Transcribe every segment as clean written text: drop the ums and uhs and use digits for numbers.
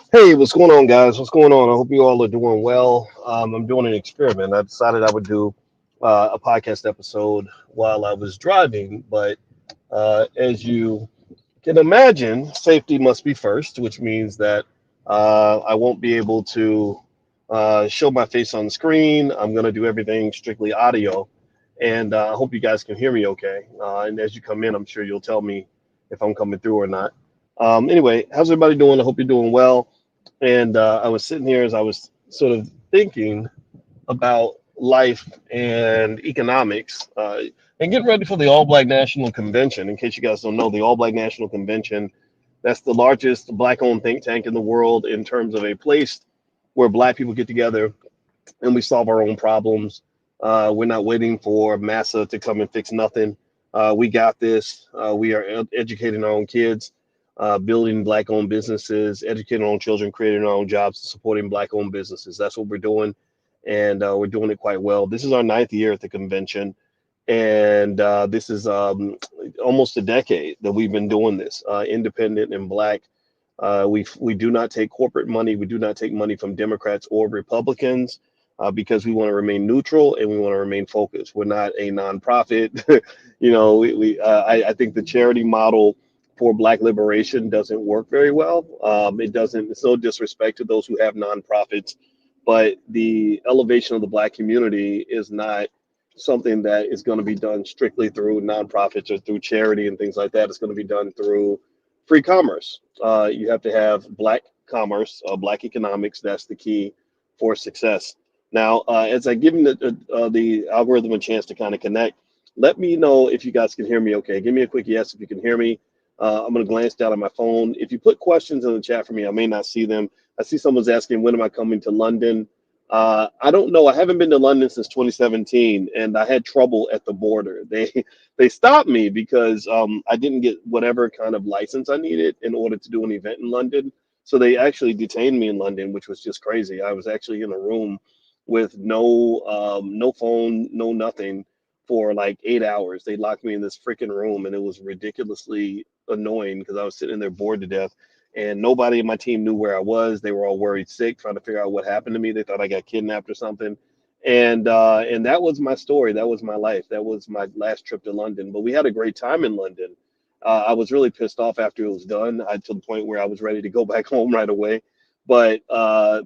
Hey, what's going on, guys? What's going on? I hope you all are doing well. I'm doing an experiment. I decided I would do a podcast episode while I was driving, but as you can imagine, safety must be first, which means that I won't be able to show my face on the screen. I'm going to do everything strictly audio, and I hope you guys can hear me okay. And as you come in, I'm sure you'll tell me if I'm coming through or not. Anyway, how's everybody doing? I hope you're doing well. And I was sitting here as I was sort of thinking about life and economics and getting ready for the All Black National Convention. In case you guys don't know, the All Black National Convention, that's the largest black owned think tank in the world in terms of a place where black people get together and we solve our own problems. We're not waiting for massa to come and fix nothing. We got this. We are educating our own kids, building black owned businesses, educating our own children, creating our own jobs, supporting black owned businesses. That's what we're doing. And we're doing it quite well. This is our ninth year at the convention. And this is almost a decade that we've been doing this, independent and black. We do not take corporate money. We do not take money from Democrats or Republicans because we want to remain neutral and we want to remain focused. We're not a nonprofit. I think the charity model for Black liberation doesn't work very well. It doesn't. It's no disrespect to those who have nonprofits, but the elevation of the Black community is not something that is going to be done strictly through nonprofits or through charity and things like that. It's going to be done through free commerce. You have to have black commerce, black economics. That's the key for success. Now, as I give the algorithm a chance to kind of connect, let me know if you guys can hear me okay. Give me a quick yes if you can hear me. I'm going to glance down at my phone. If you put questions in the chat for me, I may not see them. I see someone's asking, when am I coming to London? I don't know. I haven't been to London since 2017, and I had trouble at the border. They stopped me because I didn't get whatever kind of license I needed in order to do an event in London. So they actually detained me in London, which was just crazy. I was actually in a room with no phone, no nothing for like 8 hours. They locked me in this freaking room, and it was ridiculously annoying because I was sitting there bored to death. And nobody in my team knew where I was. They were all worried sick, trying to figure out what happened to me. They thought I got kidnapped or something. And that was my story. That was my life. That was my last trip to London. But we had a great time in London. I was really pissed off after it was done, to the point where I was ready to go back home right away. But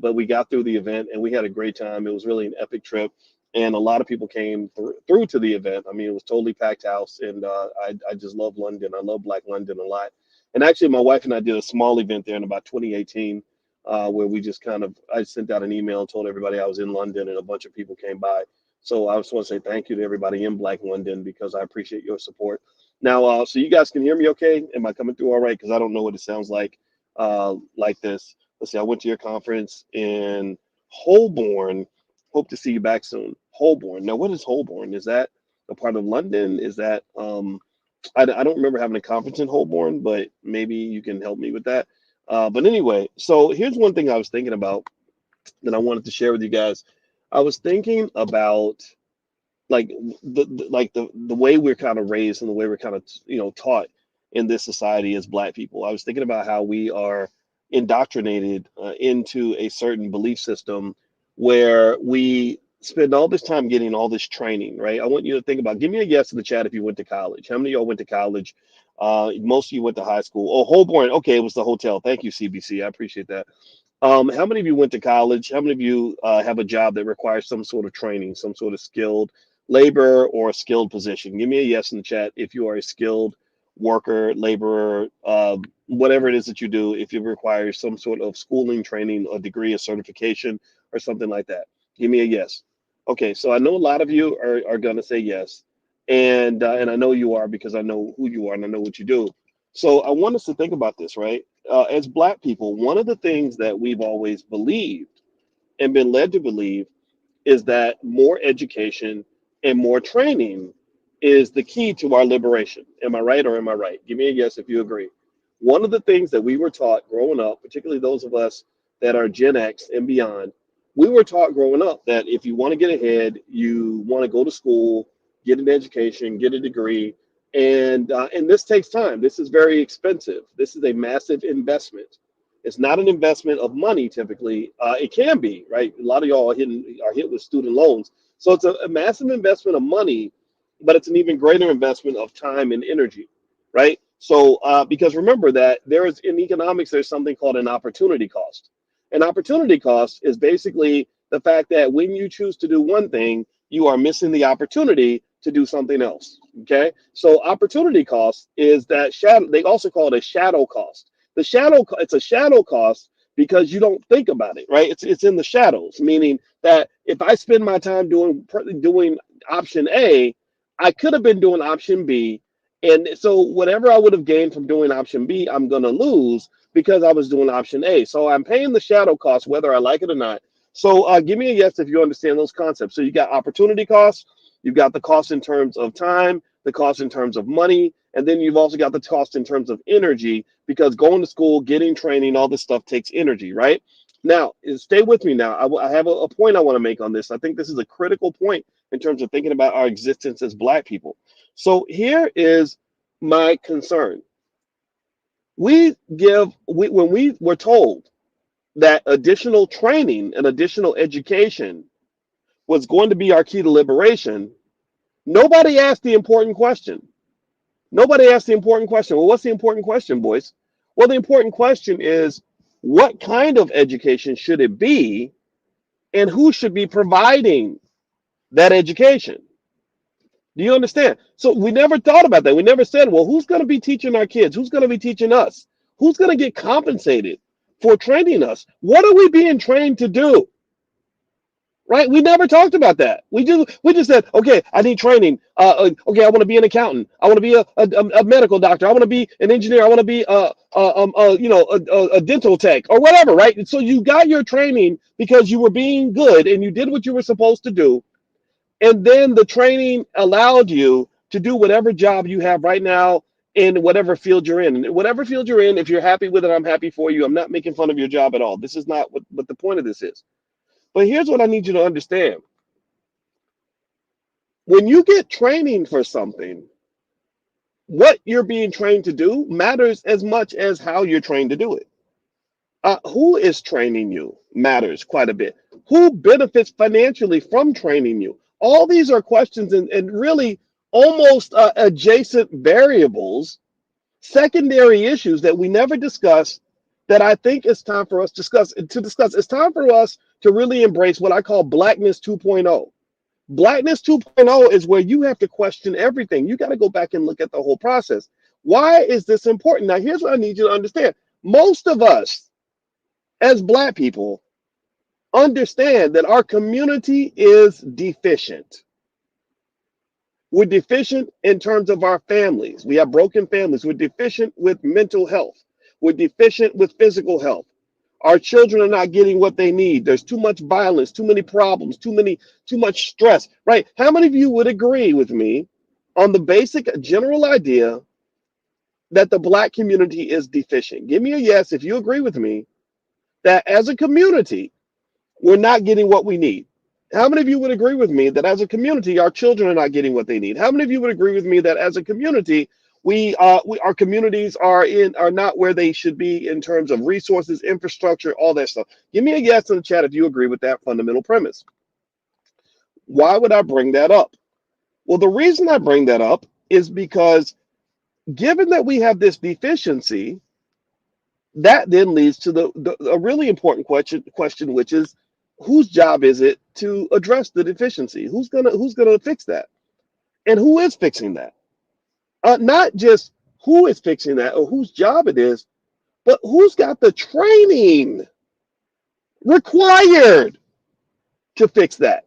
we got through the event and we had a great time. It was really an epic trip, and a lot of people came through to the event. I mean, it was totally packed house, and I just love London. I love Black London a lot. And actually, my wife and I did a small event there in about 2018, where we just kind of I sent out an email and told everybody I was in London, and a bunch of people came by. So I just want to say thank you to everybody in Black London because I appreciate your support. Now, so you guys can hear me okay? Am I coming through all right? Because I don't know what it sounds like this. Let's see. I went to your conference in Holborn. Hope to see you back soon. Holborn. Now, what is Holborn? Is that a part of London? Is that I don't remember having a conference in Holborn, but maybe you can help me with that. But anyway, so here's one thing I was thinking about that I wanted to share with you guys. I was thinking about like the way we're kind of raised and the way we're kind of taught in this society as Black people. I was thinking about how we are indoctrinated into a certain belief system where we spend all this time getting all this training, right? I want you to think about, give me a yes in the chat if you went to college. How many of y'all went to college? Most of you went to high school. Oh, Holborn. Okay, it was the hotel. Thank you, CBC. I appreciate that. How many of you went to college? How many of you have a job that requires some sort of training, some sort of skilled labor or a skilled position? Give me a yes in the chat if you are a skilled worker, laborer, whatever it is that you do, if it requires some sort of schooling, training, a degree, a certification, or something like that. Give me a yes. Okay, so I know a lot of you are going to say yes. And I know you are because I know who you are and I know what you do. So I want us to think about this, right? As Black people, one of the things that we've always believed and been led to believe is that more education and more training is the key to our liberation. Am I right or am I right? Give me a yes if you agree. One of the things that we were taught growing up, particularly those of us that are Gen X and beyond, we were taught growing up that if you want to get ahead, you want to go to school, get an education, get a degree, and this takes time. This is very expensive. This is a massive investment. It's not an investment of money typically. It can be, right? A lot of y'all are hit with student loans. So it's a massive investment of money, but it's an even greater investment of time and energy, right? So because remember that there is in economics, there's something called an opportunity cost. An opportunity cost is basically the fact that when you choose to do one thing, you are missing the opportunity to do something else. Okay. So opportunity cost is that shadow. They also call it a shadow cost. It's a shadow cost because you don't think about it, right? It's in the shadows, meaning that if I spend my time doing option A, I could have been doing option B. And so whatever I would have gained from doing option B, I'm going to lose because I was doing option A. So I'm paying the shadow cost, whether I like it or not. So give me a yes if you understand those concepts. So you got opportunity costs, you've got the cost in terms of time, the cost in terms of money, and then you've also got the cost in terms of energy because going to school, getting training, all this stuff takes energy, right? Now, stay with me now. I have a point I want to make on this. I think this is a critical point in terms of thinking about our existence as Black people. So here is my concern. When we were told that additional training and additional education was going to be our key to liberation, nobody asked the important question. Nobody asked the important question. Well, what's the important question, boys? Well, the important question is what kind of education should it be and who should be providing that education? Do you understand? So we never thought about that. We never said, well, who's going to be teaching our kids? Who's going to be teaching us? Who's going to get compensated for training us? What are we being trained to do? Right? We never talked about that. We just said, okay, I need training. Okay, I want to be an accountant. I want to be a medical doctor. I want to be an engineer. I want to be a dental tech or whatever. Right? So you got your training because you were being good and you did what you were supposed to do, and then the training allowed you to do whatever job you have right now in whatever field you're in. And whatever field you're in, if you're happy with it, I'm happy for you. I'm not making fun of your job at all. This is not what the point of this is. But here's what I need you to understand. When you get training for something, what you're being trained to do matters as much as how you're trained to do it. Who is training you matters quite a bit. Who benefits financially from training you? All these are questions and really almost adjacent variables, secondary issues that we never discuss that I think it's time for us to discuss. It's time for us to really embrace what I call Blackness 2.0. Blackness 2.0 is where you have to question everything. You got to go back and look at the whole process. Why is this important? Now, here's what I need you to understand. Most of us, as Black people, understand that our community is deficient. We're deficient in terms of our families. We have broken families. We're deficient with mental health. We're deficient with physical health. Our children are not getting what they need. There's too much violence, too many problems, too much stress, right? How many of you would agree with me on the basic general idea that the Black community is deficient? Give me a yes if you agree with me that as a community, we're not getting what we need. How many of you would agree with me that as a community, our children are not getting what they need? How many of you would agree with me that as a community, our communities are not where they should be in terms of resources, infrastructure, all that stuff? Give me a yes in the chat if you agree with that fundamental premise. Why would I bring that up? Well, the reason I bring that up is because given that we have this deficiency, that then leads to a really important question, which is whose job is it to address the deficiency? Who's gonna fix that? And who is fixing that? Not just who is fixing that or whose job it is, but who's got the training required to fix that?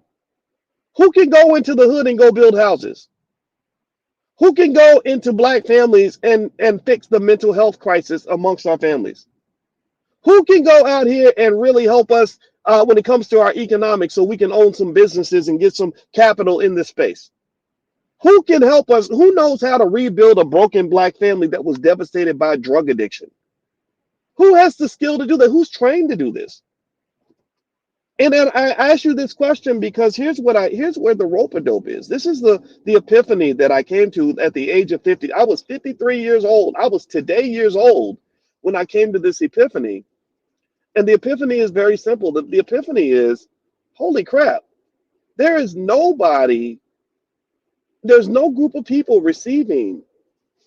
Who can go into the hood and go build houses? Who can go into Black families and fix the mental health crisis amongst our families? Who can go out here and really help us when it comes to our economics so we can own some businesses and get some capital in this space? Who can help us? Who knows how to rebuild a broken Black family that was devastated by drug addiction? Who has the skill to do that? Who's trained to do this? And then I ask you this question because here's where the rope-a-dope is. This is the epiphany that I came to at the age of 50. I was 53 years old. I was today years old when I came to this epiphany. And the epiphany is very simple. The epiphany is, holy crap, there is nobody, there's no group of people receiving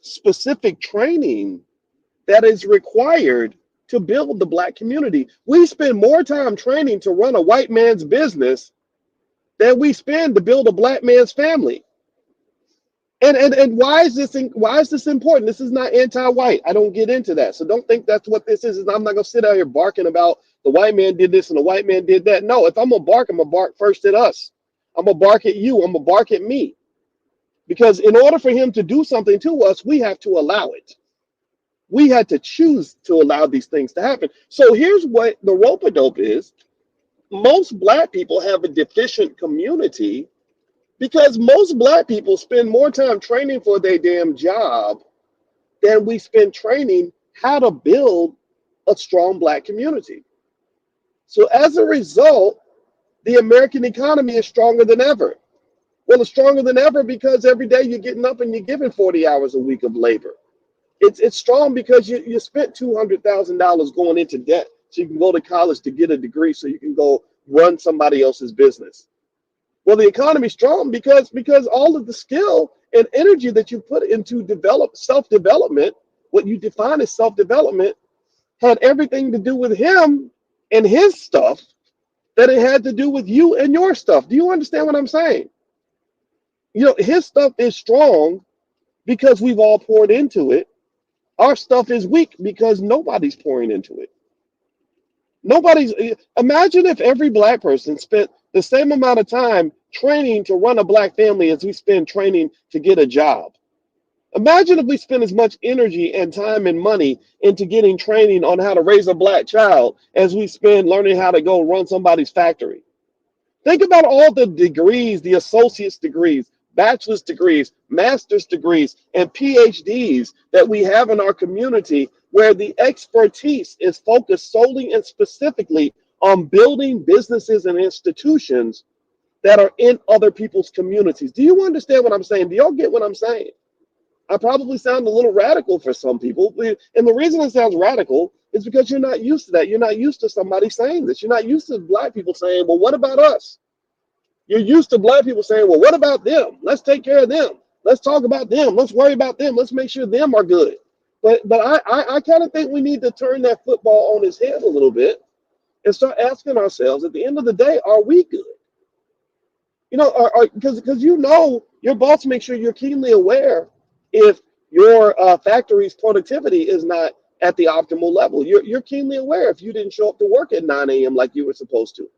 specific training that is required to build the Black community. We spend more time training to run a white man's business than we spend to build a Black man's family. And why is this important? This is not anti-white. I don't get into that. So don't think that's what this is. I'm not gonna sit out here barking about the white man did this and the white man did that. No, if I'm gonna bark first at us. I'm gonna bark at you. I'm gonna bark at me. Because in order for him to do something to us, we have to allow it. We had to choose to allow these things to happen. So here's what the rope-a-dope is. Most Black people have a deficient community because most Black people spend more time training for their damn job than we spend training how to build a strong Black community. So as a result, the American economy is stronger than ever. Well, it's stronger than ever because every day you're getting up and you're giving 40 hours a week of labor. It's strong because you spent $200,000 going into debt so you can go to college to get a degree so you can go run somebody else's business. Well, the economy's strong because all of the skill and energy that you put into self-development, what you define as self-development, had everything to do with him and his stuff that it had to do with you and your stuff. Do you understand what I'm saying? You know, his stuff is strong because we've all poured into it. Our stuff is weak because nobody's pouring into it. Imagine if every Black person spent the same amount of time training to run a Black family as we spend training to get a job. Imagine if we spend as much energy and time and money into getting training on how to raise a Black child as we spend learning how to go run somebody's factory. Think about all the degrees, the associate's degrees, bachelor's degrees, master's degrees, and PhDs that we have in our community where the expertise is focused solely and specifically on building businesses and institutions that are in other people's communities. Do you understand what I'm saying? Do y'all get what I'm saying? I probably sound a little radical for some people. And the reason it sounds radical is because you're not used to that. You're not used to somebody saying this. You're not used to Black people saying, well, what about us? You're used to Black people saying, well, what about them? Let's take care of them. Let's talk about them. Let's worry about them. Let's make sure them are good. But I kind of think we need to turn that football on its head a little bit and start asking ourselves, at the end of the day, are we good? You know, because you know your boss makes sure you're keenly aware if your factory's productivity is not at the optimal level. You're keenly aware if you didn't show up to work at 9 a.m. like you were supposed to.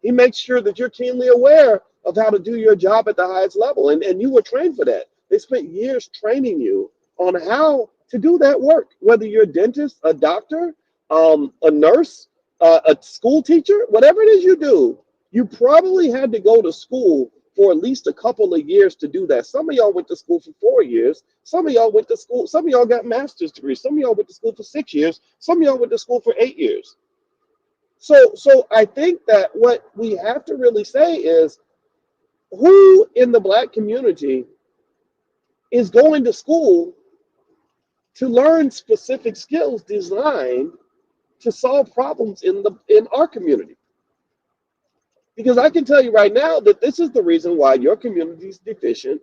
He makes sure that you're keenly aware of how to do your job at the highest level. And you were trained for that. They spent years training you on how to do that work, whether you're a dentist, a doctor, a nurse, a school teacher, whatever it is you do, you probably had to go to school for at least a couple of years to do that. Some of y'all went to school for 4 years. Some of y'all went to school. Some of y'all got master's degrees. Some of y'all went to school for 6 years. Some of y'all went to school for 8 years. So I think that what we have to really say is, who in the Black community is going to school to learn specific skills designed to solve problems in our community? Because I can tell you right now that this is the reason why your community is deficient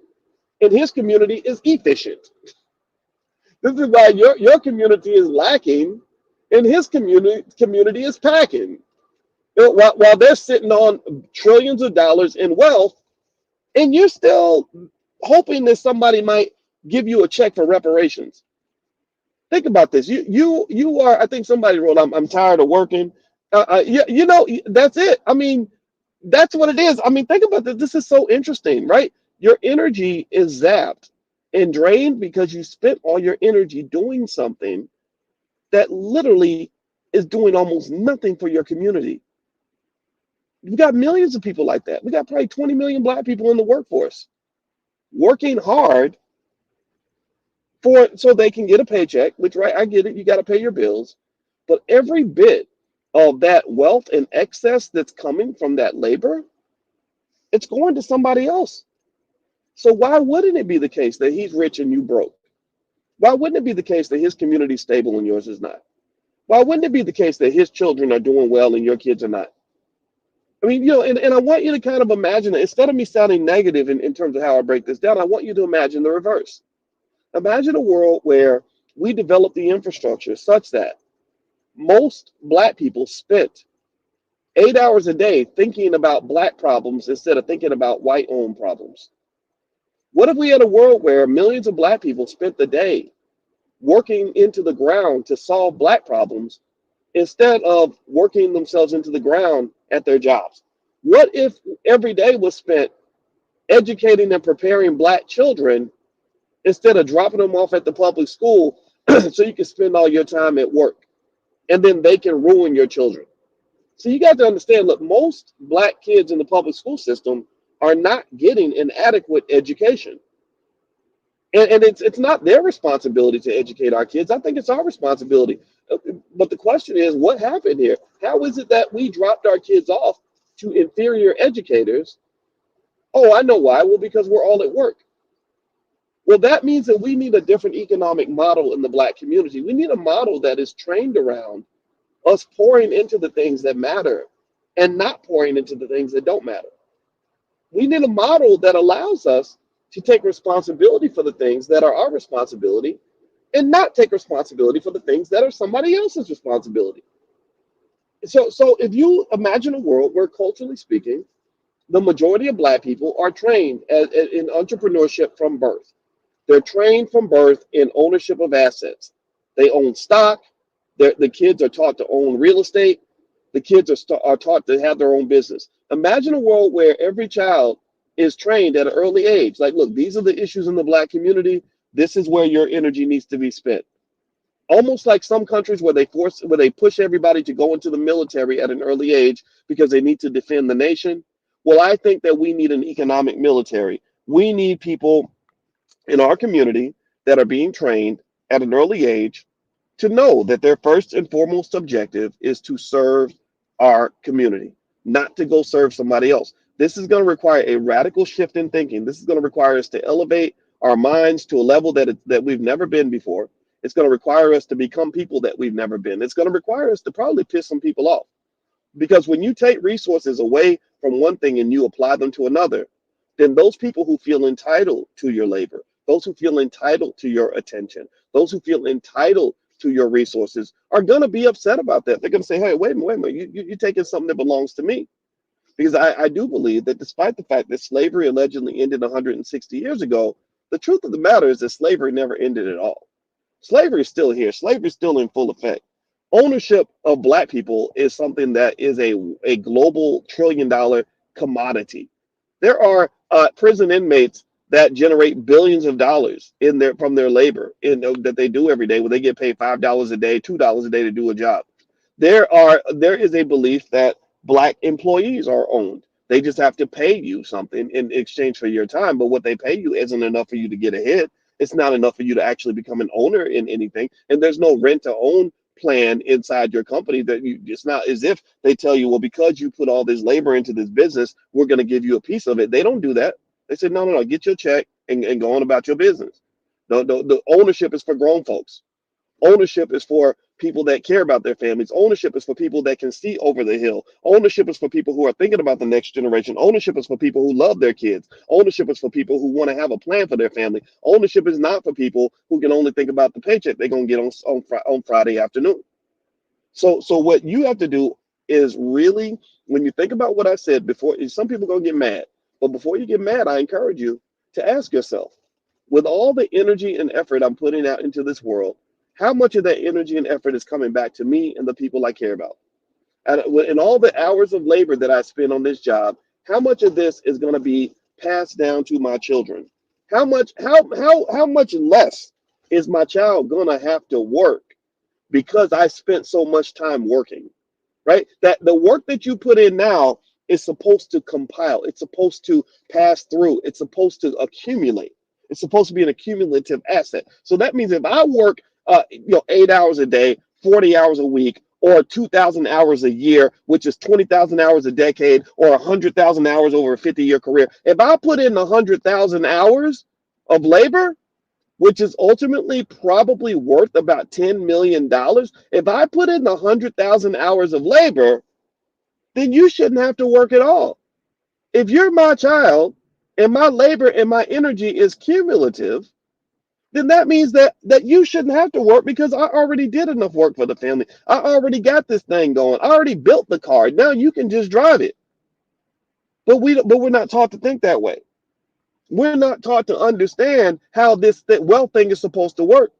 and his community is efficient. This is why your community is lacking and his community is packing. While they're sitting on trillions of dollars in wealth, and you're still hoping that somebody might give you a check for reparations. Think about this. You are. I think somebody wrote, "I'm tired of working." You know, that's it. I mean, that's what it is. I mean, think about this. This is so interesting, right? Your energy is zapped and drained because you spent all your energy doing something that literally is doing almost nothing for your community. We got millions of people like that. We got probably 20 million Black people in the workforce working hard so they can get a paycheck, which, right, I get it, you got to pay your bills. But every bit of that wealth and excess that's coming from that labor, it's going to somebody else. So why wouldn't it be the case that he's rich and you broke? Why wouldn't it be the case that his community is stable and yours is not? Why wouldn't it be the case that his children are doing well and your kids are not? I mean, and I want you to kind of imagine it. Instead of me sounding negative in terms of how I break this down, I want you to imagine the reverse. Imagine a world where we develop the infrastructure such that most black people spent 8 hours a day thinking about black problems instead of thinking about white owned problems. What if we had a world where millions of black people spent the day working into the ground to solve black problems instead of working themselves into the ground at their jobs? What if every day was spent educating and preparing black children instead of dropping them off at the public school so you can spend all your time at work and then they can ruin your children? So you got to understand, look, most black kids in the public school system are not getting an adequate education. And it's not their responsibility to educate our kids. I think it's our responsibility. But the question is, what happened here? How is it that we dropped our kids off to inferior educators? Oh, I know why. Well, because we're all at work. Well, that means that we need a different economic model in the black community. We need a model that is trained around us pouring into the things that matter and not pouring into the things that don't matter. We need a model that allows us to take responsibility for the things that are our responsibility and not take responsibility for the things that are somebody else's responsibility. So if you imagine a world where, culturally speaking, the majority of black people are trained in entrepreneurship from birth. They're trained from birth in ownership of assets. They own stock. The kids are taught to own real estate. The kids are taught to have their own business. Imagine a world where every child is trained at an early age. Like, look, these are the issues in the black community. This is where your energy needs to be spent. Almost like some countries where they push everybody to go into the military at an early age because they need to defend the nation. Well, I think that we need an economic military. We need people in our community that are being trained at an early age to know that their first and foremost objective is to serve our community, not to go serve somebody else. This is going to require a radical shift in thinking. This is going to require us to elevate our minds to a level that we've never been before. It's going to require us to become people that we've never been. It's going to require us to probably piss some people off. Because when you take resources away from one thing and you apply them to another, then those people who feel entitled to your labor, those who feel entitled to your attention, those who feel entitled to your resources are going to be upset about that. They're going to say, hey, wait a minute, you're taking something that belongs to me. Because I do believe that despite the fact that slavery allegedly ended 160 years ago, the truth of the matter is that slavery never ended at all. Slavery is still here. Slavery is still in full effect. Ownership of black people is something that is a global $1 trillion commodity. There are prison inmates that generate billions of dollars from their labor that they do every day, where they get paid $5 a day, $2 a day to do a job. There is a belief that black employees are owned. They just have to pay you something in exchange for your time, but what they pay you isn't enough for you to get ahead. It's not enough for you to actually become an owner in anything, and there's no rent to own plan inside your company. That you It's not as if they tell you, well, because you put all this labor into this business, we're going to give you a piece of it. They don't do that. They say, no, no, no, get your check and go on about your business. The ownership is for grown folks. Ownership is for people that care about their families. Ownership is for people that can see over the hill. Ownership is for people who are thinking about the next generation. Ownership is for people who love their kids. Ownership is for people who want to have a plan for their family. Ownership is not for people who can only think about the paycheck they're going to get on Friday afternoon. So what you have to do is really, when you think about what I said before, some people are going to get mad. But before you get mad, I encourage you to ask yourself, with all the energy and effort I'm putting out into this world, how much of that energy and effort is coming back to me and the people I care about? And in all the hours of labor that I spend on this job, how much of this is going to be passed down to my children? How much less is my child going to have to work because I spent so much time working? Right? That the work that you put in now is supposed to compile, it's supposed to pass through, it's supposed to accumulate, it's supposed to be an accumulative asset. So that means if I work 8 hours a day, 40 hours a week, or 2,000 hours a year, which is 20,000 hours a decade, or 100,000 hours over a 50-year career, if I put in 100,000 hours of labor, which is ultimately probably worth about $10 million. If I put in 100,000 hours of labor, then you shouldn't have to work at all. If you're my child and my labor and my energy is cumulative, then that means that you shouldn't have to work because I already did enough work for the family. I already got this thing going. I already built the car. Now you can just drive it. But we're not taught to think that way. We're not taught to understand how this wealth thing is supposed to work.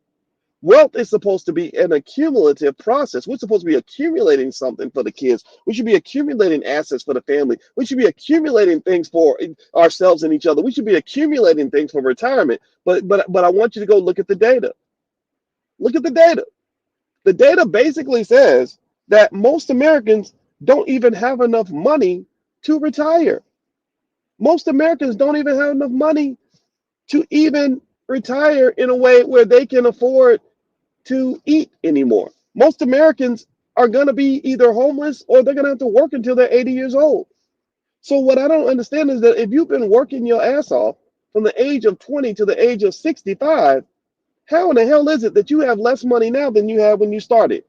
Wealth is supposed to be an accumulative process. We're supposed to be accumulating something for the kids. We should be accumulating assets for the family. We should be accumulating things for ourselves and each other. We should be accumulating things for retirement. But I want you to go look at the data. Look at the data. The data basically says that most Americans don't even have enough money to retire. Most Americans don't even have enough money to even retire in a way where they can afford to eat anymore. Most Americans are going to be either homeless or they're going to have to work until they're 80 years old. So, what I don't understand is that if you've been working your ass off from the age of 20 to the age of 65, how in the hell is it that you have less money now than you had when you started?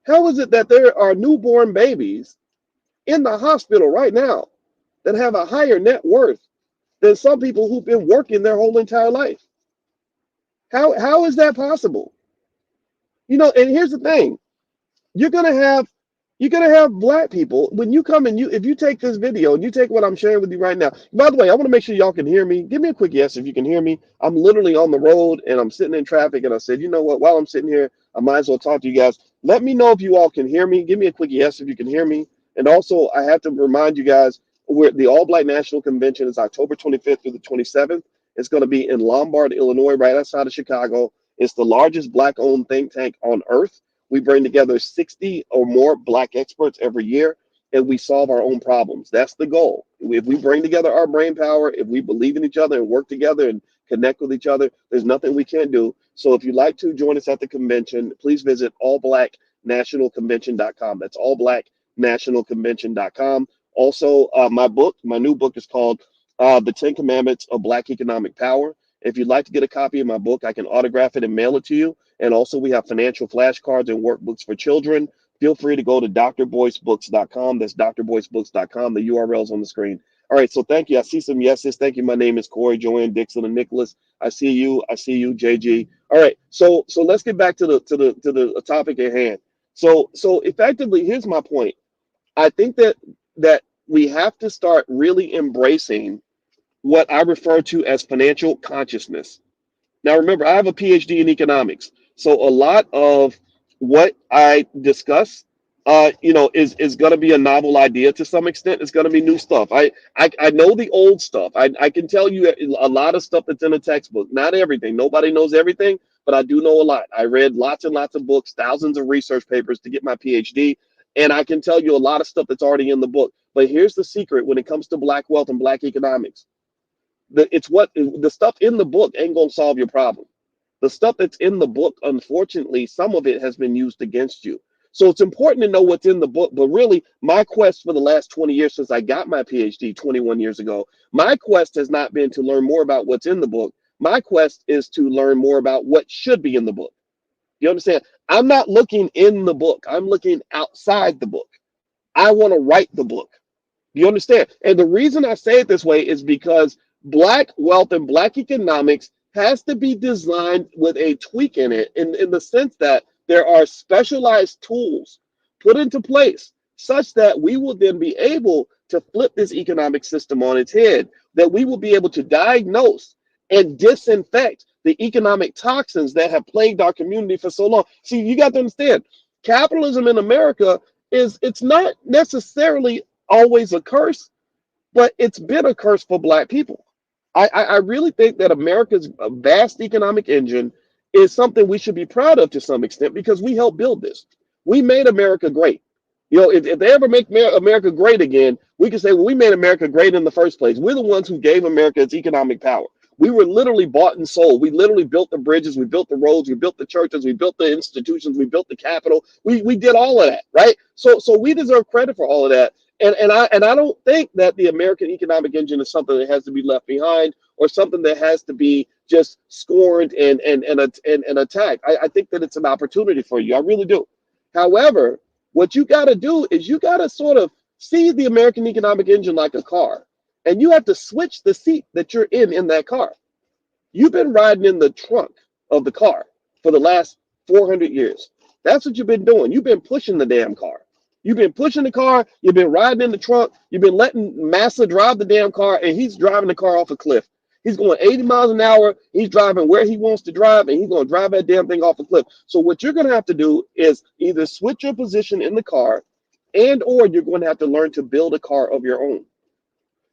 How is it that there are newborn babies in the hospital right now that have a higher net worth than some people who've been working their whole entire life? How is that possible? And here's the thing. You're gonna have black people when you come and if you take this video and you take what I'm sharing with you right now. By the way, I want to make sure y'all can hear me. Give me a quick yes if you can hear me. I'm literally on the road and I'm sitting in traffic and I said, you know what, while I'm sitting here, I might as well talk to you guys. Let me know if you all can hear me. Give me a quick yes if you can hear me. And also I have to remind you guys where the All Black National Convention is October 25th through the 27th. It's going to be in Lombard, Illinois, right outside of Chicago. It's the largest black owned think tank on earth. We bring together 60 or more black experts every year, and we solve our own problems. That's the goal. If we bring together our brain power, if we believe in each other and work together and connect with each other, there's nothing we can't do. So if you'd like to join us at the convention, please visit allblacknationalconvention.com. That's allblacknationalconvention.com. Also, my new book is called The 10 Commandments of Black Economic Power. If you'd like to get a copy of my book, I can autograph it and mail it to you. And also, we have financial flashcards and workbooks for children. Feel free to go to drboycebooks.com. That's drboycebooks.com. The URL's on the screen. All right, so thank you. I see some yeses. Thank you. My name is Corey, Joanne, Dixon, and Nicholas. I see you. I see you, JG. All right, so let's get back to the topic at hand. So effectively, here's my point. I think that we have to start really embracing what I refer to as financial consciousness. Now, remember, I have a PhD in economics, so a lot of what I discuss, is going to be a novel idea to some extent. It's going to be new stuff. I know the old stuff. I can tell you a lot of stuff that's in a textbook. Not everything. Nobody knows everything, but I do know a lot. I read lots and lots of books, thousands of research papers to get my PhD, and I can tell you a lot of stuff that's already in the book. But here's the secret when it comes to black wealth and black economics. The stuff in the book ain't gonna solve your problem. The stuff that's in the book, unfortunately, some of it has been used against you. So it's important to know what's in the book. But really, my quest for the last 20 years since I got my PhD 21 years ago, my quest has not been to learn more about what's in the book. My quest is to learn more about what should be in the book. You understand? I'm not looking in the book. I'm looking outside the book. I want to write the book. You understand? And the reason I say it this way is because black wealth and black economics has to be designed with a tweak in it, in the sense that there are specialized tools put into place such that we will then be able to flip this economic system on its head, that we will be able to diagnose and disinfect the economic toxins that have plagued our community for so long. See, you got to understand, capitalism in America it's not necessarily always a curse, but it's been a curse for black people. I really think that America's vast economic engine is something we should be proud of to some extent because we helped build this. We made America great. If they ever make America great again, we can say, well, we made America great in the first place. We're the ones who gave America its economic power. We were literally bought and sold. We literally built the bridges, we built the roads, we built the churches, we built the institutions, we built the Capitol. We did all of that, right? So we deserve credit for all of that. And I don't think that the American economic engine is something that has to be left behind or something that has to be just scorned and attacked. I think that it's an opportunity for you. I really do. However, what you got to do is you got to sort of see the American economic engine like a car, and you have to switch the seat that you're in that car. You've been riding in the trunk of the car for the last 400 years. That's what you've been doing. You've been pushing the damn car. You've been pushing the car. You've been riding in the trunk. You've been letting Massa drive the damn car, and he's driving the car off a cliff. He's going 80 miles an hour. He's driving where he wants to drive, and he's going to drive that damn thing off a cliff. So what you're going to have to do is either switch your position in the car, and or you're going to have to learn to build a car of your own.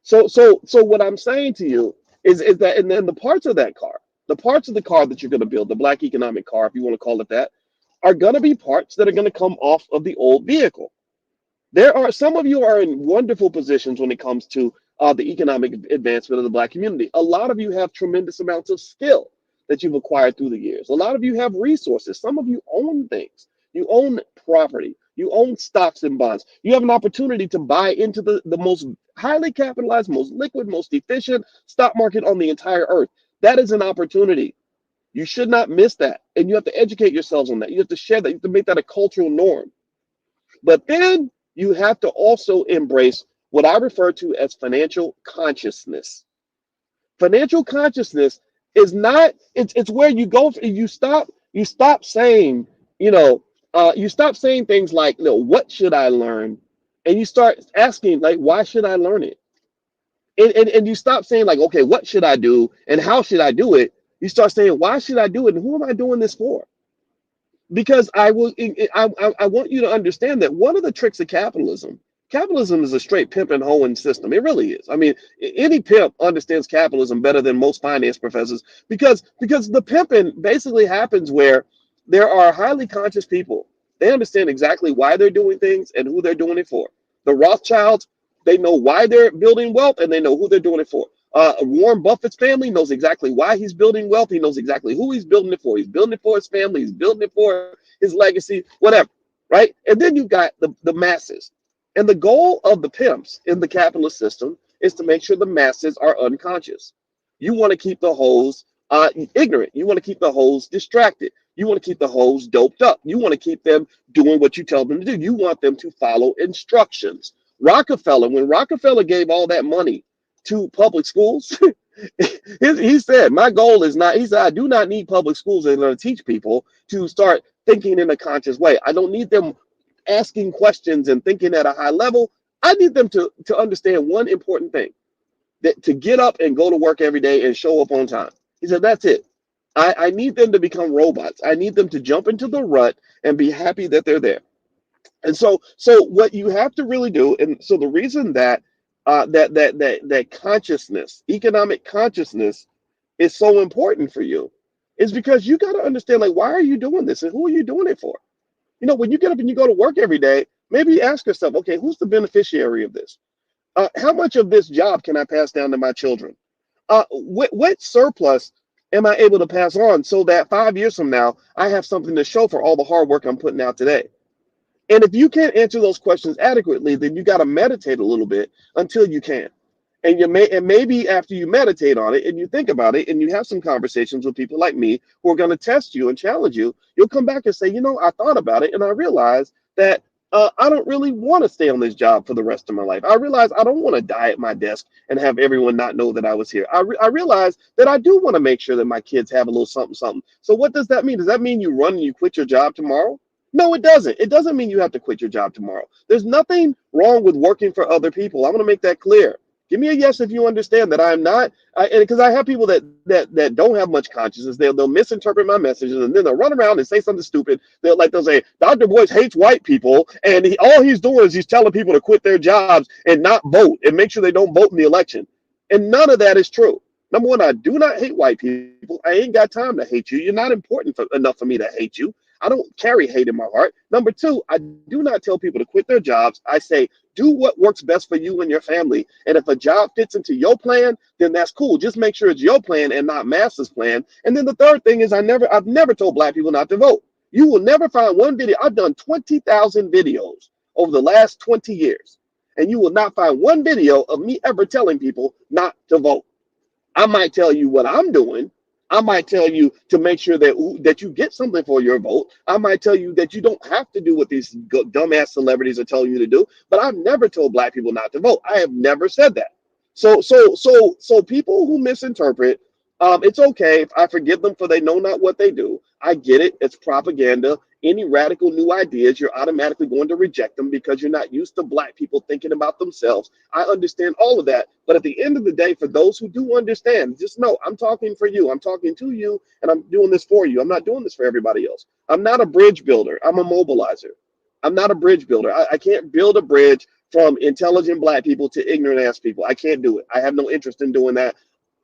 So what I'm saying to you is that, and then the parts of the car that you're going to build, the black economic car, if you want to call it that, are going to be parts that are going to come off of the old vehicle. There are some of you are in wonderful positions when it comes to the economic advancement of the black community. A lot of you have tremendous amounts of skill that you've acquired through the years. A lot of you have resources. Some of you own things. You own property. You own stocks and bonds. You have an opportunity to buy into the most highly capitalized, most liquid, most efficient stock market on the entire earth. That is an opportunity. You should not miss that. And you have to educate yourselves on that. You have to share that. You have to make that a cultural norm. But then you have to also embrace what I refer to as financial consciousness. Financial consciousness is not, it's where you go, you stop saying, you stop saying things like, what should I learn? And you start asking, like, why should I learn it? And you stop saying, like, okay, what should I do and how should I do it? You start saying, why should I do it and who am I doing this for? Because I want you to understand that one of the tricks of capitalism is a straight pimp and hoeing system. It really is. I mean, any pimp understands capitalism better than most finance professors because the pimping basically happens where there are highly conscious people. They understand exactly why they're doing things and who they're doing it for. The Rothschilds, they know why they're building wealth and they know who they're doing it for. Warren Buffett's family knows exactly why he's building wealth. He knows exactly who he's building it for. He's building it for his family. He's building it for his legacy, whatever, right? And then you've got the masses. And the goal of the pimps in the capitalist system is to make sure the masses are unconscious. You want to keep the hoes ignorant. You want to keep the hoes distracted. You want to keep the hoes doped up. You want to keep them doing what you tell them to do. You want them to follow instructions. When Rockefeller gave all that money to public schools, he said, my goal is not, he said, I do not need public schools that are going to teach people to start thinking in a conscious way. I don't need them asking questions and thinking at a high level. I need them to understand one important thing, that to get up and go to work every day and show up on time. He said, that's it. I need them to become robots. I need them to jump into the rut and be happy that they're there. And so what you have to really do, and so the reason that that consciousness, economic consciousness, is so important for you is because you got to understand, like, why are you doing this and who are you doing it for? When you get up and you go to work every day, maybe you ask yourself, okay, who's the beneficiary of this? How much of this job can I pass down to my children? What surplus am I able to pass on so that 5 years from now, I have something to show for all the hard work I'm putting out today? And if you can't answer those questions adequately, then you got to meditate a little bit until you can. And maybe after you meditate on it and you think about it and you have some conversations with people like me who are going to test you and challenge you, you'll come back and say, I thought about it and I realized that I don't really want to stay on this job for the rest of my life. I realize I don't want to die at my desk and have everyone not know that I was here. I realize that I do want to make sure that my kids have a little something, something. So what does that mean? Does that mean you run and you quit your job tomorrow? No, it doesn't. It doesn't mean you have to quit your job tomorrow. There's nothing wrong with working for other people. I want to make that clear. Give me a yes if you understand that I'm not, and because I have people that don't have much consciousness, they'll misinterpret my messages and then they'll run around and say something stupid. They'll say Dr. Boyce hates white people, and all he's doing is he's telling people to quit their jobs and not vote and make sure they don't vote in the election. And none of that is true. Number one, I do not hate white people. I ain't got time to hate you. You're not important enough for me to hate you. I don't carry hate in my heart. Number two, I do not tell people to quit their jobs. I say, do what works best for you and your family. And if a job fits into your plan, then that's cool. Just make sure it's your plan and not Master's plan. And then the third thing is I've never told black people not to vote. You will never find one video. I've done 20,000 videos over the last 20 years. and you will not find one video of me ever telling people not to vote. I might tell you what I'm doing. I might tell you to make sure that you get something for your vote. I might tell you that you don't have to do what these dumbass celebrities are telling you to do. But I've never told black people not to vote. I have never said that. So people who misinterpret, it's okay if I forgive them for they know not what they do. I get it. It's propaganda. Any radical new ideas, you're automatically going to reject them because you're not used to black people thinking about themselves. I understand all of that. But at the end of the day, for those who do understand, just know I'm talking for you. I'm talking to you, and I'm doing this for you. I'm not doing this for everybody else. I'm not a bridge builder. I'm a mobilizer. I'm not a bridge builder. I can't build a bridge from intelligent black people to ignorant ass people. I can't do it. I have no interest in doing that.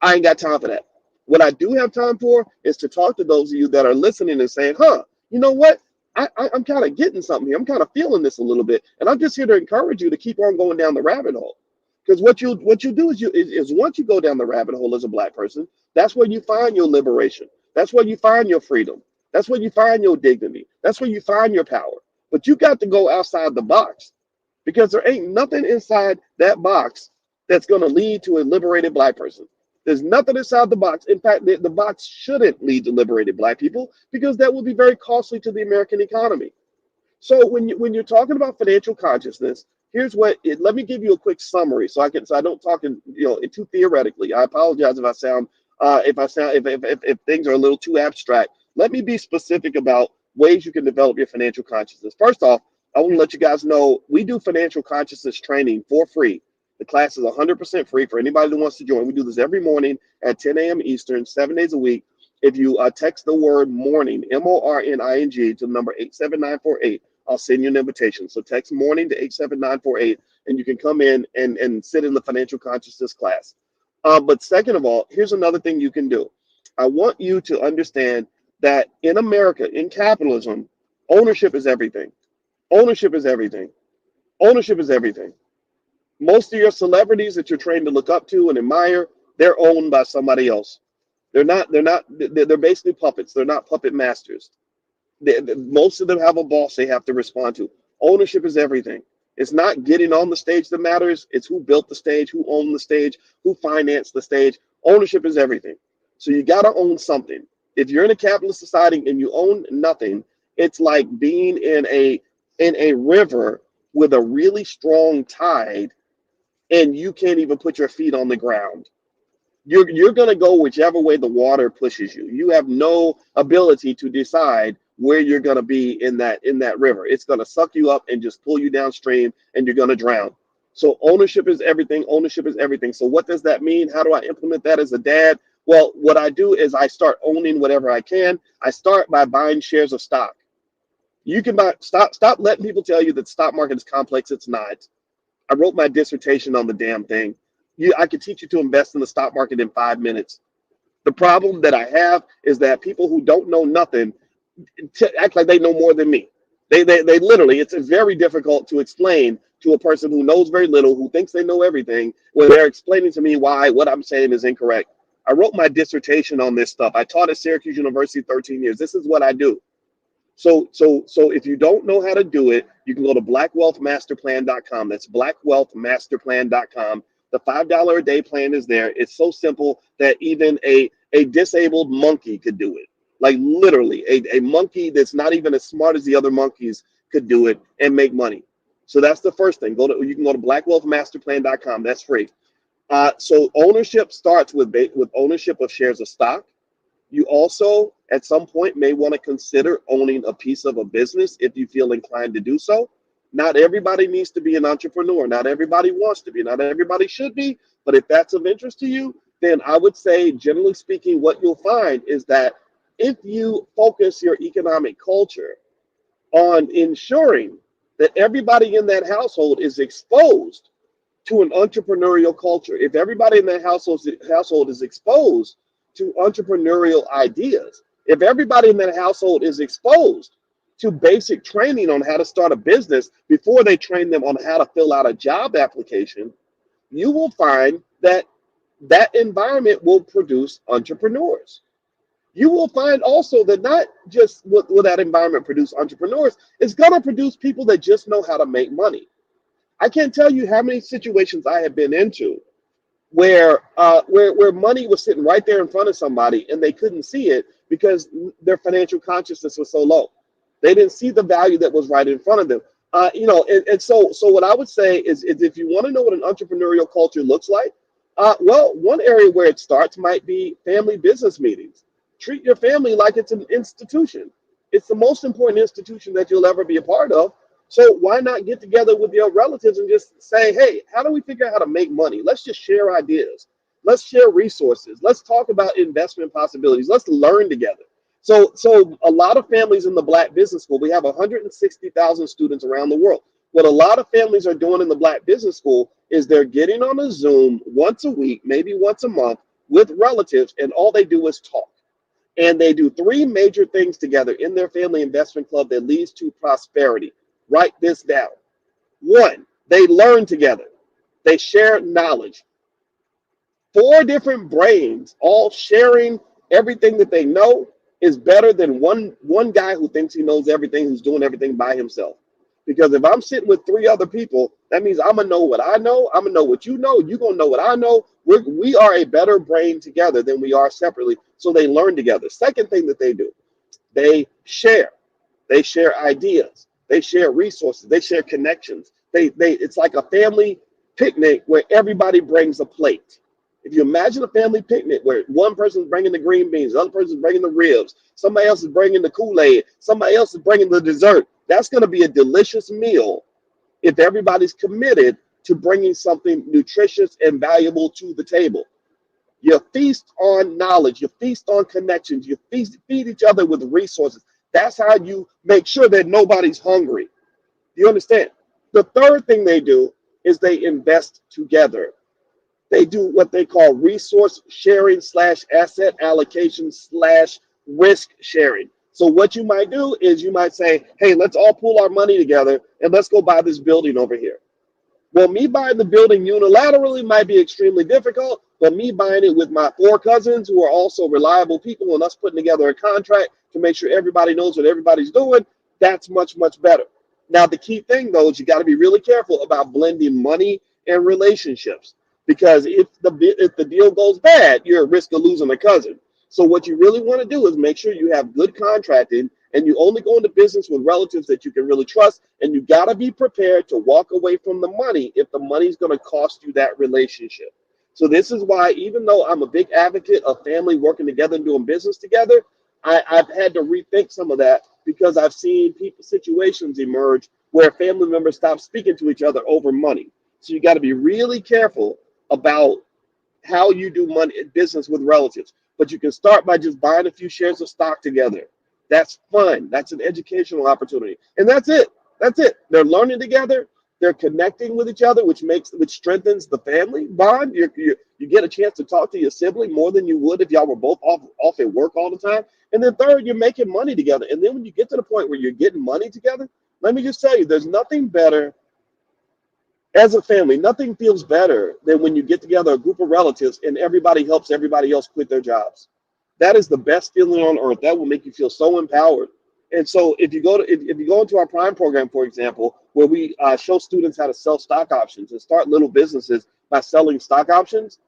I ain't got time for that. What I do have time for is to talk to those of you that are listening and saying, you know what? I'm kind of getting something here. I'm kind of feeling this a little bit. And I'm just here to encourage you to keep on going down the rabbit hole. Because what you do is once you go down the rabbit hole as a black person, that's where you find your liberation. That's where you find your freedom. That's where you find your dignity. That's where you find your power. But you got to go outside the box because there ain't nothing inside that box that's going to lead to a liberated black person. There's nothing inside the box. In fact, the box shouldn't lead to liberated black people because that will be very costly to the American economy. So when you're talking about financial consciousness, here's let me give you a quick summary so I don't talk too theoretically. I apologize if I sound if things are a little too abstract. Let me be specific about ways you can develop your financial consciousness. First off, I want to let you guys know we do financial consciousness training for free. The class is 100% free for anybody that wants to join. We do this every morning at 10 a.m. Eastern, 7 days a week. If you text the word morning, MORNING, to the number 87948, I'll send you an invitation. So text morning to 87948, and you can come in and sit in the financial consciousness class. But second of all, here's another thing you can do. I want you to understand that in America, in capitalism, ownership is everything. Ownership is everything. Ownership is everything. Most of your celebrities that you're trained to look up to and admire, they're owned by somebody else. They're basically puppets. They're not puppet masters. Most of them have a boss they have to respond to. Ownership is everything. It's not getting on the stage that matters. It's who built the stage, who owned the stage, who financed the stage. Ownership is everything. So you got to own something. If you're in a capitalist society and you own nothing, it's like being in a river with a really strong tide and you can't even put your feet on the ground. You're going to go whichever way the water pushes you. You have no ability to decide where you're going to be in that river. It's going to suck you up and just pull you downstream, and you're going to drown. So ownership is everything. Ownership is everything. So what does that mean? How do I implement that as a dad? Well, what I do is I start owning whatever I can. I start by buying shares of stock. You can stop letting people tell you that the stock market is complex. It's not. I wrote my dissertation on the damn thing. I could teach you to invest in the stock market in 5 minutes. The problem that I have is that people who don't know nothing act like they know more than me. They literally, it's very difficult to explain to a person who knows very little, who thinks they know everything, when they're explaining to me why what I'm saying is incorrect. I wrote my dissertation on this stuff. I taught at Syracuse University 13 years. This is what I do. So if you don't know how to do it, you can go to blackwealthmasterplan.com. That's blackwealthmasterplan.com. The $5 a day plan is there. It's so simple that even a disabled monkey could do it. Like literally, a monkey that's not even as smart as the other monkeys could do it and make money. So that's the first thing. You can go to blackwealthmasterplan.com. That's free. So ownership starts with ownership of shares of stock. You also, at some point, may want to consider owning a piece of a business if you feel inclined to do so. Not everybody needs to be an entrepreneur. Not everybody wants to be. Not everybody should be. But if that's of interest to you, then I would say, generally speaking, what you'll find is that if you focus your economic culture on ensuring that everybody in that household is exposed to an entrepreneurial culture, if everybody in that household is exposed to entrepreneurial ideas, if everybody in that household is exposed to basic training on how to start a business before they train them on how to fill out a job application, you will find that that environment will produce entrepreneurs. You will find also that not just will that environment produce entrepreneurs, it's going to produce people that just know how to make money. I can't tell you how many situations I have been into where money was sitting right there in front of somebody and they couldn't see it because their financial consciousness was so low. They didn't see the value that was right in front of them. And so what I would say is if you want to know what an entrepreneurial culture looks like, well, one area where it starts might be family business meetings. Treat your family like it's an institution. It's the most important institution that you'll ever be a part of. So why not get together with your relatives and just say, hey, how do we figure out how to make money? Let's just share ideas. Let's share resources. Let's talk about investment possibilities. Let's learn together. So a lot of families in the Black Business School, we have 160,000 students around the world. What a lot of families are doing in the Black Business School is they're getting on a Zoom once a week, maybe once a month with relatives, and all they do is talk. And they do three major things together in their family investment club that leads to prosperity. Write this down. One, they learn together. They share knowledge. Four different brains all sharing everything that they know is better than one guy who thinks he knows everything, who's doing everything by himself. Because if I'm sitting with three other people, that means I'm gonna know what I know. I'm gonna know what you know. You're gonna know what I know. We are a better brain together than we are separately. So they learn together. Second thing that they do, they share. They share ideas. They share resources. They share connections. They it's like a family picnic where everybody brings a plate. If you imagine a family picnic where one person's bringing the green beans, the other person's bringing the ribs, somebody else is bringing the Kool-Aid, somebody else is bringing the dessert, that's going to be a delicious meal if everybody's committed to bringing something nutritious and valuable to the table. You feast on knowledge, you feast on connections, you feed each other with resources. That's how you make sure that nobody's hungry. Do you understand? The third thing they do is they invest together. They do what they call resource sharing slash asset allocation slash risk sharing. So what you might do is you might say, hey, let's all pool our money together and let's go buy this building over here. Well, me buying the building unilaterally might be extremely difficult, but me buying it with my four cousins who are also reliable people and us putting together a contract to make sure everybody knows what everybody's doing, that's much, much better. Now, the key thing, though, is you got to be really careful about blending money and relationships, because if the deal goes bad, you're at risk of losing a cousin. So what you really want to do is make sure you have good contracting and you only go into business with relatives that you can really trust. And you got to be prepared to walk away from the money if the money's going to cost you that relationship. So this is why, even though I'm a big advocate of family working together and doing business together, I've had to rethink some of that because I've seen situations emerge where family members stop speaking to each other over money. So you got to be really careful about how you do money business with relatives. But you can start by just buying a few shares of stock together. That's fun. That's an educational opportunity. And that's it. That's it. They're learning together. They're connecting with each other, which strengthens the family bond. You get a chance to talk to your sibling more than you would if y'all were both off at work all the time. And then third, you're making money together. And then when you get to the point where you're getting money together, let me just tell you, there's nothing better as a family. Nothing feels better than when you get together a group of relatives and everybody helps everybody else quit their jobs. That is the best feeling on earth. That will make you feel so empowered. And so if you go into our Prime program, for example, where we show students how to sell stock options and start little businesses by selling stock options,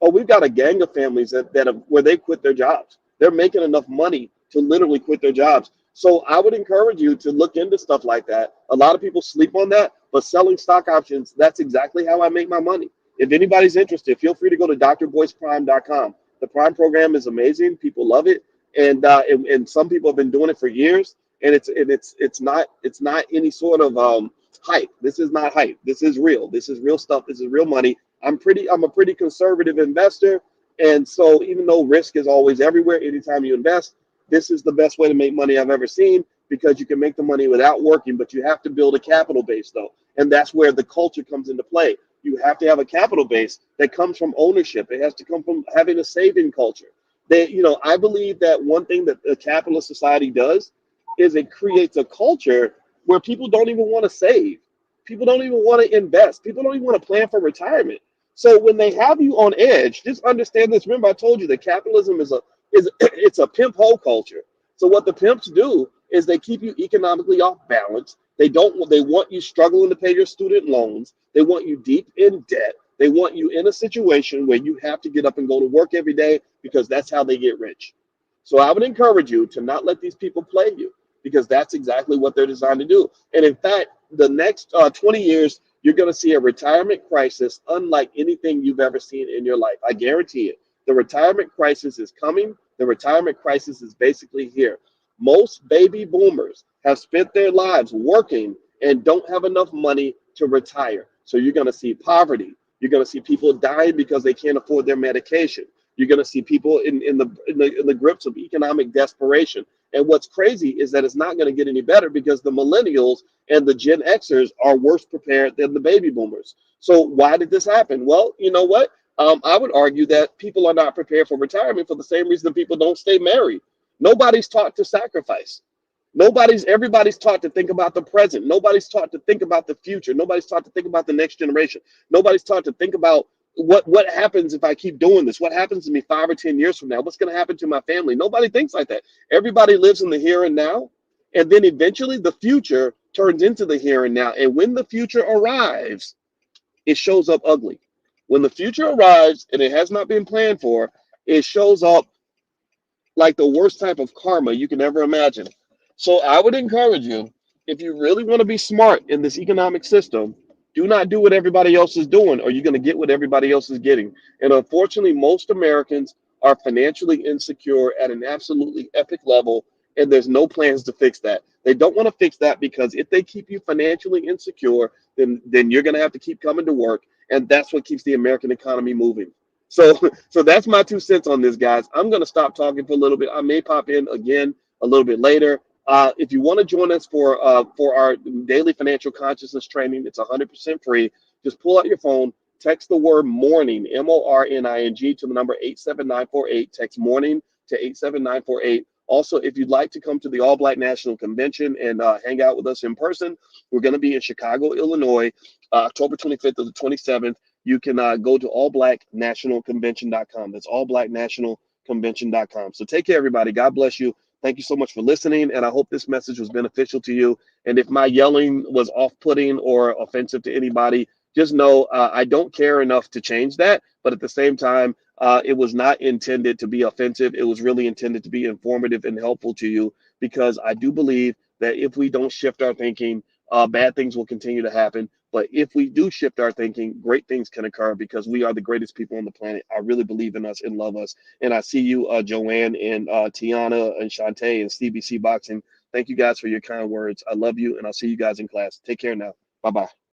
oh, we've got a gang of families that have, where they quit their jobs. They're making enough money to literally quit their jobs. So I would encourage you to look into stuff like that. A lot of people sleep on that, but selling stock options, that's exactly how I make my money. If anybody's interested, feel free to go to drboyceprime.com. The Prime program is amazing. People love it. And some people have been doing it for years. And it's not any sort of hype. This is not hype. This is real. This is real stuff. This is real money. I'm a pretty conservative investor. And so even though risk is always everywhere, anytime you invest, this is the best way to make money I've ever seen, because you can make the money without working, but you have to build a capital base though. And that's where the culture comes into play. You have to have a capital base that comes from ownership. It has to come from having a saving culture. I believe that one thing that a capitalist society does is it creates a culture where people don't even want to save. People don't even want to invest. People don't even want to plan for retirement. So when they have you on edge, just understand this. Remember, I told you that capitalism is it's a pimp hole culture. So what the pimps do is they keep you economically off balance. They want you struggling to pay your student loans. They want you deep in debt. They want you in a situation where you have to get up and go to work every day because that's how they get rich. So I would encourage you to not let these people play you because that's exactly what they're designed to do. And in fact, the next 20 years, you're going to see a retirement crisis unlike anything you've ever seen in your life. I guarantee it. The retirement crisis is coming. The retirement crisis is basically here. Most baby boomers have spent their lives working and don't have enough money to retire. So you're going to see poverty. You're going to see people dying because they can't afford their medication. You're going to see people in the grips of economic desperation. And what's crazy is that it's not going to get any better because the millennials and the Gen Xers are worse prepared than the baby boomers. So why did this happen? Well, you know what? I would argue that people are not prepared for retirement for the same reason that people don't stay married. Nobody's taught to sacrifice. Everybody's taught to think about the present. Nobody's taught to think about the future. Nobody's taught to think about the next generation. Nobody's taught to think about what happens if I keep doing this? What happens to me 5 or 10 years from now? What's going to happen to my family? Nobody thinks like that. Everybody lives in the here and now. And then eventually the future turns into the here and now. And when the future arrives, it shows up ugly. When the future arrives and it has not been planned for, it shows up like the worst type of karma you can ever imagine. So I would encourage you, if you really want to be smart in this economic system, do not do what everybody else is doing, or you're going to get what everybody else is getting. And unfortunately, most Americans are financially insecure at an absolutely epic level, and there's no plans to fix that. They don't want to fix that because if they keep you financially insecure, then you're going to have to keep coming to work, and that's what keeps the American economy moving. So, so that's my 2 cents on this, guys. I'm going to stop talking for a little bit. I may pop in again a little bit later. If you want to join us for our daily financial consciousness training, it's 100% free. Just pull out your phone, text the word morning, MORNING, to the number 87948. Text morning to 87948. Also, if you'd like to come to the All Black National Convention and hang out with us in person, we're going to be in Chicago, Illinois, October 25th to the 27th. You can go to allblacknationalconvention.com. That's allblacknationalconvention.com. So take care, everybody. God bless you. Thank you so much for listening, and I hope this message was beneficial to you. And if my yelling was off-putting or offensive to anybody, just know I don't care enough to change that. But at the same time, it was not intended to be offensive. It was really intended to be informative and helpful to you because I do believe that if we don't shift our thinking, bad things will continue to happen. But if we do shift our thinking, great things can occur because we are the greatest people on the planet. I really believe in us and love us. And I see you, Joanne and Tiana and Shantae and Stevie C Boxing. Thank you guys for your kind words. I love you, and I'll see you guys in class. Take care now. Bye bye.